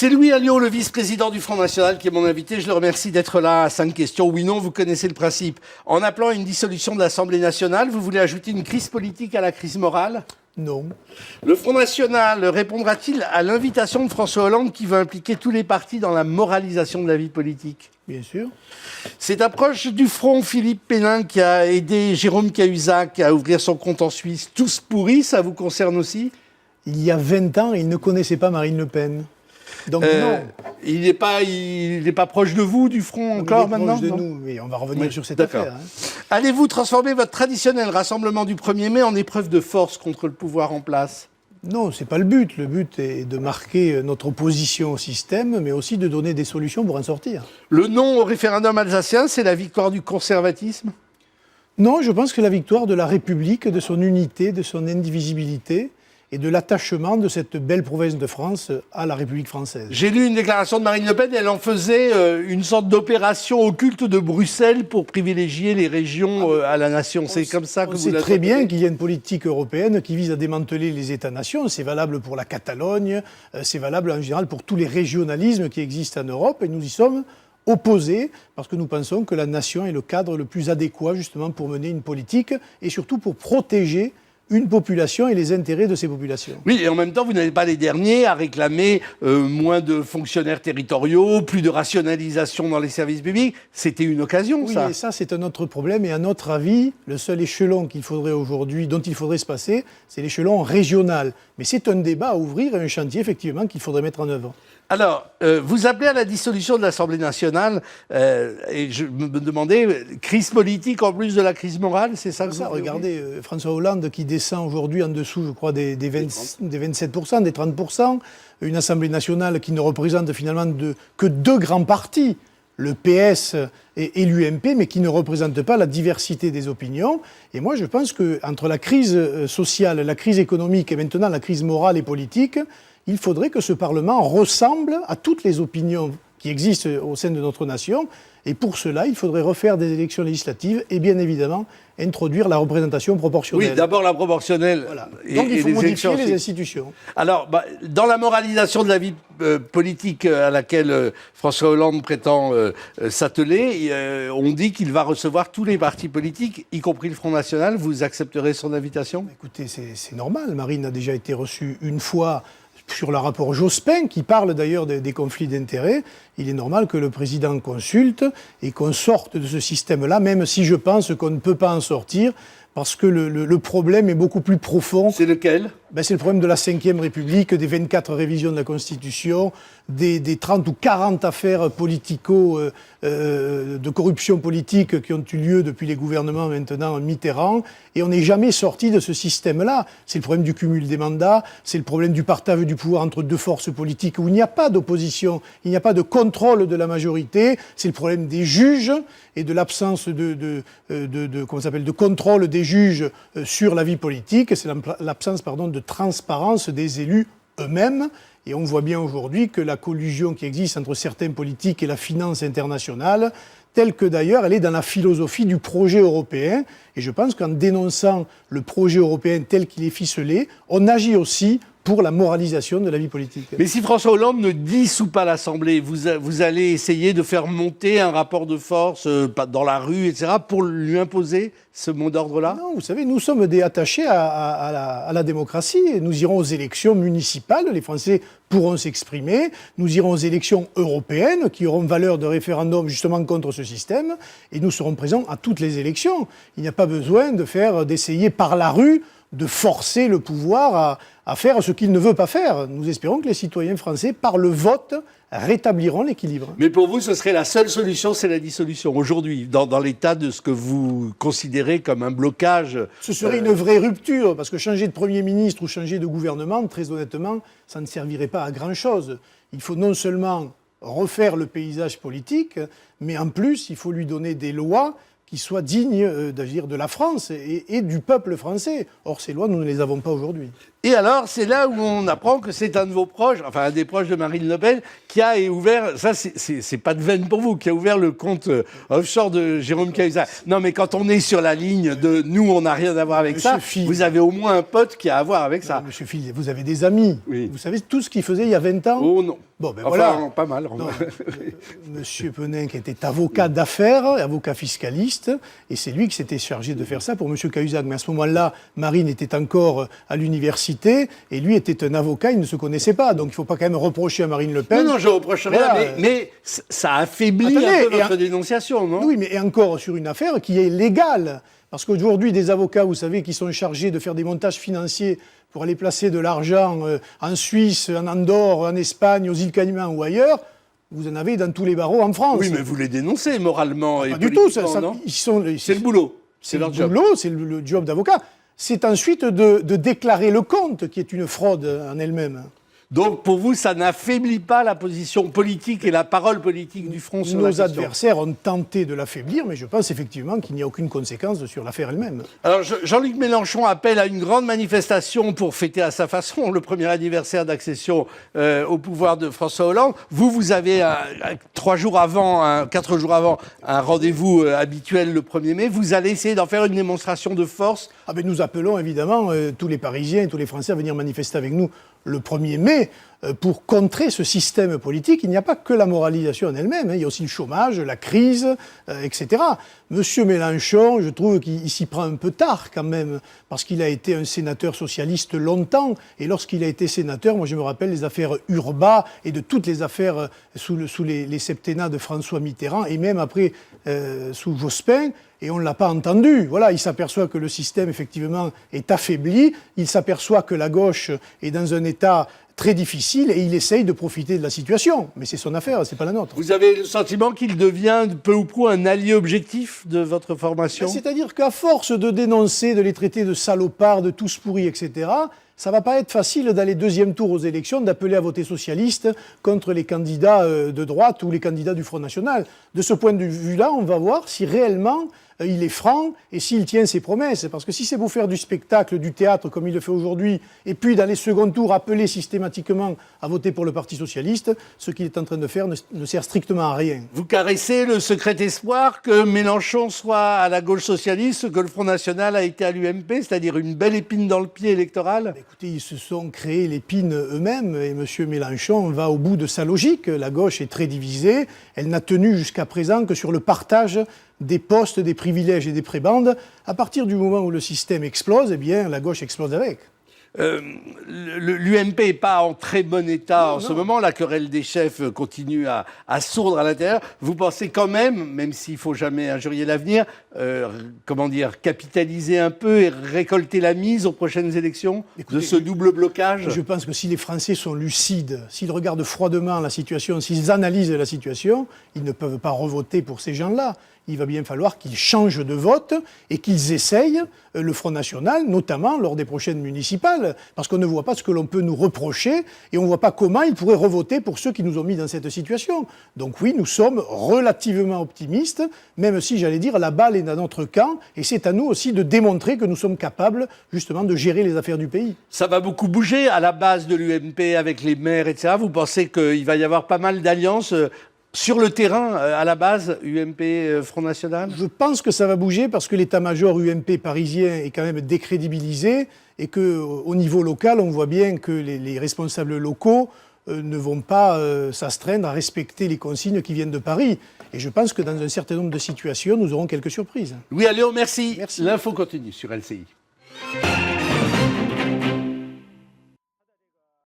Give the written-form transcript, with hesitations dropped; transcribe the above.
C'est Louis Alliot, le vice-président du Front National, qui est mon invité. Je le remercie d'être là à 5 questions. Oui, non, vous connaissez le principe. En appelant à une dissolution de l'Assemblée nationale, vous voulez ajouter une crise politique à la crise morale ? Non. Le Front National répondra-t-il à l'invitation de François Hollande qui veut impliquer tous les partis dans la moralisation de la vie politique ? Bien sûr. Cette approche du Front, Philippe Pénin, qui a aidé Jérôme Cahuzac à ouvrir son compte en Suisse, tous pourris, ça vous concerne aussi ? Il y a 20 ans, il ne connaissait pas Marine Le Pen. Donc non. Il n'est pas proche de vous, du Front, encore maintenant ? Il est proche de nous, mais on va revenir sur cette d'accord. affaire. Hein. Allez-vous transformer votre traditionnel rassemblement du 1er mai en épreuve de force contre le pouvoir en place ? Non, ce n'est pas le but. Le but est de marquer notre opposition au système, mais aussi de donner des solutions pour en sortir. Le non au référendum alsacien, c'est la victoire du conservatisme ? Non, je pense que la victoire de la République, de son unité, de son indivisibilité, et de l'attachement de cette belle province de France à la République française. J'ai lu une déclaration de Marine Le Pen, elle en faisait une sorte d'opération occulte de Bruxelles pour privilégier les régions à la nation. C'est comme ça que vous l'avez. On sait très bien qu'il y a une politique européenne qui vise à démanteler les États-nations. C'est valable pour la Catalogne, c'est valable en général pour tous les régionalismes qui existent en Europe, et nous y sommes opposés parce que nous pensons que la nation est le cadre le plus adéquat justement pour mener une politique et surtout pour protéger une population et les intérêts de ces populations. Oui, et en même temps, vous n'êtes pas les derniers à réclamer moins de fonctionnaires territoriaux, plus de rationalisation dans les services publics. C'était une occasion, oui, ça. Oui, et ça, c'est un autre problème. Et à notre avis, le seul échelon qu'il faudrait aujourd'hui, dont il faudrait se passer, c'est l'échelon régional. Mais c'est un débat à ouvrir et un chantier, effectivement, qu'il faudrait mettre en œuvre. Alors, vous appelez à la dissolution de l'Assemblée nationale, et je me demandais, crise politique en plus de la crise morale, c'est ça que ça, vous regardez, François Hollande qui descend aujourd'hui en dessous, je crois, des 27%, des 30%, une Assemblée nationale qui ne représente finalement que deux grands partis, le PS et l'UMP, mais qui ne représente pas la diversité des opinions. Et moi, je pense qu'entre la crise sociale, la crise économique et maintenant la crise morale et politique, il faudrait que ce Parlement ressemble à toutes les opinions qui existent au sein de notre nation. Et pour cela, il faudrait refaire des élections législatives et bien évidemment introduire la représentation proportionnelle. Oui, d'abord la proportionnelle. Voilà. Donc il faut modifier les institutions. Alors, dans la moralisation de la vie politique à laquelle François Hollande prétend s'atteler, on dit qu'il va recevoir tous les partis politiques, y compris le Front National. Vous accepterez son invitation ? Écoutez, c'est normal. Marine a déjà été reçue une fois sur le rapport Jospin, qui parle d'ailleurs des conflits d'intérêts. Il est normal que le président consulte et qu'on sorte de ce système-là, même si je pense qu'on ne peut pas en sortir, parce que le problème est beaucoup plus profond. C'est lequel ? C'est le problème de la Ve République, des 24 révisions de la Constitution, des 30 ou 40 affaires de corruption politique qui ont eu lieu depuis les gouvernements maintenant Mitterrand, et on n'est jamais sorti de ce système-là. C'est le problème du cumul des mandats, c'est le problème du partage du pouvoir entre deux forces politiques où il n'y a pas d'opposition, il n'y a pas de contrôle de la majorité, c'est le problème des juges et de l'absence de contrôle des juges sur la vie politique, c'est l'absence de transparence des élus eux-mêmes. Et on voit bien aujourd'hui que la collusion qui existe entre certains politiques et la finance internationale, telle que d'ailleurs elle est dans la philosophie du projet européen. Et je pense qu'en dénonçant le projet européen tel qu'il est ficelé, on agit aussi pour la moralisation de la vie politique. Mais si François Hollande ne dissout pas l'Assemblée, vous allez essayer de faire monter un rapport de force dans la rue, etc., pour lui imposer ce mot d'ordre-là ? Non, vous savez, nous sommes des attachés à la démocratie. Nous irons aux élections municipales, les Français pourront s'exprimer. Nous irons aux élections européennes, qui auront valeur de référendum justement contre ce système. Et nous serons présents à toutes les élections. Il n'y a pas besoin d'essayer par la rue de forcer le pouvoir à faire ce qu'il ne veut pas faire. Nous espérons que les citoyens français, par le vote, rétabliront l'équilibre. Mais pour vous, ce serait la seule solution, c'est la dissolution. Aujourd'hui, dans l'état de ce que vous considérez comme un blocage... Ce serait une vraie rupture, parce que changer de Premier ministre ou changer de gouvernement, très honnêtement, ça ne servirait pas à grand-chose. Il faut non seulement refaire le paysage politique, mais en plus, il faut lui donner des lois qui soient dignes d'agir de la France et du peuple français. Or, ces lois, nous ne les avons pas aujourd'hui. Et alors, c'est là où on apprend que c'est un de vos proches, enfin un des proches de Marine Le Pen, qui a ouvert, ça c'est pas de veine pour vous, qui a ouvert le compte offshore de Jérôme Cahuzac. Non, mais quand on est sur la ligne de nous, on n'a rien à voir avec ça, vous avez au moins un pote qui a à voir avec ça. Monsieur Phil, vous avez des amis. Oui. Vous savez tout ce qu'il faisait il y a 20 ans ? Oh non. Bon, ben Enfin, voilà. pas mal. Non, Monsieur Penninck était avocat d'affaires, avocat fiscaliste, et c'est lui qui s'était chargé de faire ça pour Monsieur Cahuzac. Mais à ce moment-là, Marine était encore à l'université, et lui était un avocat, il ne se connaissait pas. Donc il ne faut pas quand même reprocher à Marine Le Pen. Non, je ne reproche rien, Voilà. mais ça affaiblit Attendez, un peu votre dénonciation, non? Oui, mais encore sur une affaire qui est légale. Parce qu'aujourd'hui, des avocats, vous savez, qui sont chargés de faire des montages financiers pour aller placer de l'argent en Suisse, en Andorre, en Espagne, aux îles Caïmans ou ailleurs, vous en avez dans tous les barreaux en France. Oui, mais vous les dénoncez moralement et Pas du tout. politiquement, non? C'est le boulot. C'est leur le job. boulot, c'est le job d'avocat. C'est ensuite de déclarer le compte, qui est une fraude en elle-même. Donc, pour vous, ça n'affaiblit pas la position politique et la parole politique du Front sur la Nos question. adversaires ont tenté de l'affaiblir, mais je pense effectivement qu'il n'y a aucune conséquence sur l'affaire elle-même. Alors, Jean-Luc Mélenchon appelle à une grande manifestation pour fêter à sa façon le premier anniversaire d'accession au pouvoir de François Hollande. Vous avez 4 jours avant, un rendez-vous habituel le 1er mai. Vous allez essayer d'en faire une démonstration de force. Ah ben nous appelons évidemment tous les Parisiens et tous les Français à venir manifester avec nous le 1er mai pour contrer ce système politique. Il n'y a pas que la moralisation en elle-même, hein. Il y a aussi le chômage, la crise, etc. Monsieur Mélenchon, je trouve qu'il s'y prend un peu tard quand même, parce qu'il a été un sénateur socialiste longtemps, et lorsqu'il a été sénateur, moi je me rappelle les affaires Urbain et de toutes les affaires sous les septennats de François Mitterrand, et même après sous Jospin, et on ne l'a pas entendu. Voilà, il s'aperçoit que le système, effectivement, est affaibli, il s'aperçoit que la gauche est dans un état très difficile et il essaye de profiter de la situation. Mais c'est son affaire, c'est pas la nôtre. Vous avez le sentiment qu'il devient peu ou prou un allié objectif de votre formation? C'est-à-dire qu'à force de dénoncer, de les traiter de salopards, de tous pourris, etc., ça va pas être facile d'aller deuxième tour aux élections, d'appeler à voter socialiste contre les candidats de droite ou les candidats du Front National. De ce point de vue-là, on va voir si réellement il est franc et s'il tient ses promesses. Parce que si c'est pour faire du spectacle, du théâtre comme il le fait aujourd'hui, et puis dans les seconds tours appeler systématiquement à voter pour le Parti socialiste, ce qu'il est en train de faire ne sert strictement à rien. Vous caressez le secret espoir que Mélenchon soit à la gauche socialiste, que le Front National a été à l'UMP, c'est-à-dire une belle épine dans le pied électoral? Écoutez, ils se sont créés l'épine eux-mêmes et M. Mélenchon va au bout de sa logique. La gauche est très divisée. Elle n'a tenu jusqu'à présent que sur le partage des postes, des privilèges et des prébendes. À partir du moment où le système explose, eh bien, la gauche explose avec. L'UMP n'est pas en très bon état en ce moment. La querelle des chefs continue à sourdre à l'intérieur. Vous pensez quand même s'il ne faut jamais injurier l'avenir, capitaliser un peu et récolter la mise aux prochaines élections? Écoutez, de ce double blocage? Je pense que si les Français sont lucides, s'ils regardent froidement la situation, s'ils analysent la situation, ils ne peuvent pas revoter pour ces gens-là. Il va bien falloir qu'ils changent de vote et qu'ils essayent le Front National, notamment lors des prochaines municipales, parce qu'on ne voit pas ce que l'on peut nous reprocher et on ne voit pas comment ils pourraient revoter pour ceux qui nous ont mis dans cette situation. Donc oui, nous sommes relativement optimistes, même si, j'allais dire, la balle est dans notre camp et c'est à nous aussi de démontrer que nous sommes capables, justement, de gérer les affaires du pays. Ça va beaucoup bouger à la base de l'UMP avec les maires, etc. Vous pensez qu'il va y avoir pas mal d'alliances sur le terrain, à la base, UMP, Front National? Je pense que ça va bouger parce que l'état-major UMP parisien est quand même décrédibilisé et qu'au niveau local, on voit bien que les responsables locaux ne vont pas s'astreindre à respecter les consignes qui viennent de Paris. Et je pense que dans un certain nombre de situations, nous aurons quelques surprises. Louis Alliot, merci. Merci. L'info continue sur LCI.